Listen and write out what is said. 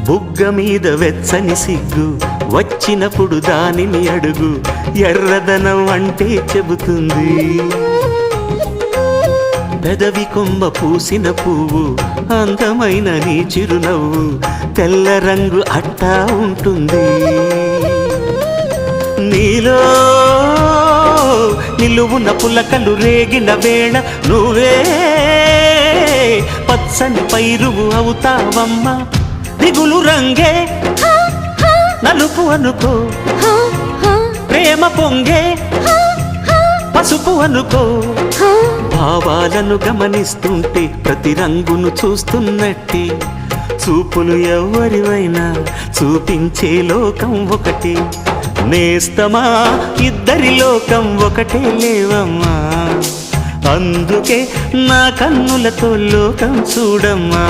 బుగ్గ మీద వెచ్చని సిగ్గు వచ్చినప్పుడు దానిని అడుగు, ఎర్రదనం అంటే చెబుతుంది. పెదవి కొమ్మ పూసిన పువ్వు అందమైన నీ చిరునవ్వు, తెల్ల రంగు అట్టా ఉంటుంది. నీలో నిలువున పులకలు రేగిన వేళ నువ్వే పచ్చని పైరువు అవుతావమ్మా. దిగులు రంగే నలుపు అనుకో, ప్రేమ పొంగే పసుపు అనుకో. భావాలను గమనిస్తుంటే ప్రతి రంగును చూస్తున్నట్టే, చూపులు ఎవరివైనా చూపించే లోకం ఒకటి. నేస్తమా ఇద్దరి లోకం ఒకటే లేవమ్మా, అందుకే నా కన్నులతో లోకం చూడమ్మా.